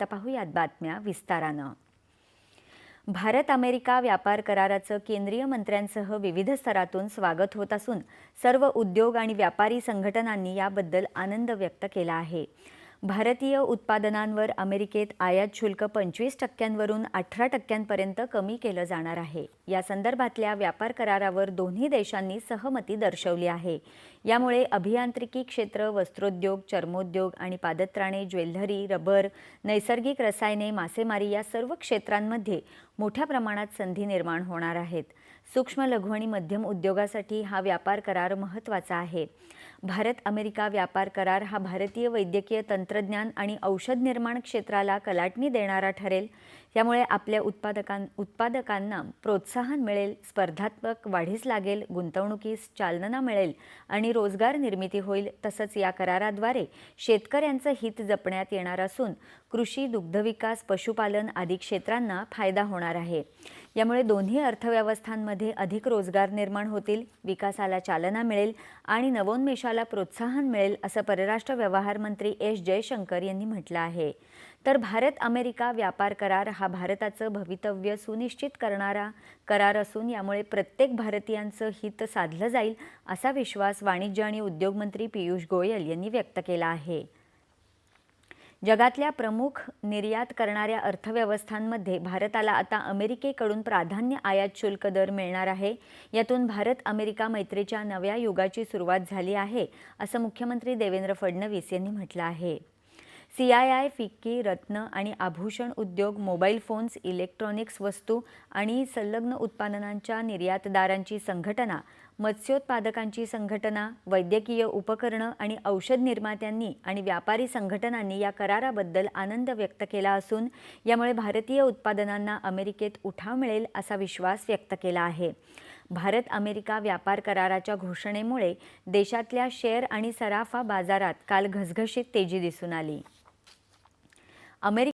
आता पाहूयात बातम्या विस्तारानं। भारत अमेरिका व्यापार कराराचं केंद्रीय मंत्र्यांसह विविध स्तरातून स्वागत होत असून सर्व उद्योग आणि व्यापारी संघटनांनी याबद्दल आनंद व्यक्त केला आहे। भारतीय उत्पादनांवर अमेरिकेत आयात शुल्क 25% वरून 18% कमी केलं जाणार आहे। या संदर्भातल्या व्यापार करारावर दोन्ही देशांनी सहमती दर्शवली आहे। यामुळे अभियांत्रिकी क्षेत्र, वस्त्रोद्योग, चर्मोद्योग आणि पादत्राणे, ज्वेलरी, रबर, नैसर्गिक रसायने, मासेमारी या सर्व क्षेत्रांमध्ये मोठ्या प्रमाणात संधी निर्माण होणार आहेत। सूक्ष्म, लघु आणि मध्यम उद्योगासाठी हा व्यापार करार महत्त्वाचा आहे। भारत अमेरिका व्यापार करार हा भारतीय वैद्यकीय तंत्रज्ञान आणि औषध निर्माण क्षेत्राला कलाटणी देणारा ठरेल। यामुळे आपल्या उत्पादकांना प्रोत्साहन मिळेल, स्पर्धात्मक वाढीस लागेल, गुंतवणुकीस चालना मिळेल आणि रोजगार निर्मिती होईल। तसंच या कराराद्वारे शेतकऱ्यांचं हित जपण्यात येणार असून कृषी, दुग्धविकास, पशुपालन आदी क्षेत्रांना फायदा होणार आहे। यामुळे दोन्ही अर्थव्यवस्थांमध्ये अधिक रोजगार निर्माण होतील, विकासाला चालना मिळेल आणि नवोन्मेषाला प्रोत्साहन मिळेल, असं परराष्ट्र व्यवहार मंत्री एस जयशंकर यांनी म्हटलं आहे। तर भारत अमेरिका व्यापार करार हा भारताचं भवितव्य सुनिश्चित करणारा करार असून यामुळे प्रत्येक भारतीयांचं हित साधलं जाईल, असा विश्वास वाणिज्य आणि उद्योग मंत्री पियुष गोयल यांनी व्यक्त केला आहे। जगातल्या प्रमुख निर्यात करणाऱ्या अर्थव्यवस्थांमध्ये भारताला आता अमेरिकेकडून प्राधान्य आयात शुल्क दर मिळणार आहे। यातून भारत अमेरिका मैत्रीच्या नव्या युगाची सुरुवात झाली आहे, असं मुख्यमंत्री देवेंद्र फडणवीस यांनी म्हटलं आहे। CII, फिक्की, रत्न आणि आभूषण उद्योग, मोबाईल फोन्स, इलेक्ट्रॉनिक्स वस्तू आणि संलग्न उत्पादनांच्या निर्यातदारांची संघटना, मत्स्योत्पादकांची संघटना, वैद्यकीय उपकरणं आणि औषध निर्मात्यांनी आणि व्यापारी संघटनांनी या कराराबद्दल आनंद व्यक्त केला असून यामुळे भारतीय उत्पादनांना अमेरिकेत उठाव मिळेल, असा विश्वास व्यक्त केला आहे। भारत अमेरिका व्यापार कराराच्या घोषणेमुळे देशातल्या शेअर आणि सराफा बाजारात काल घसघशीत तेजी दिसून आली।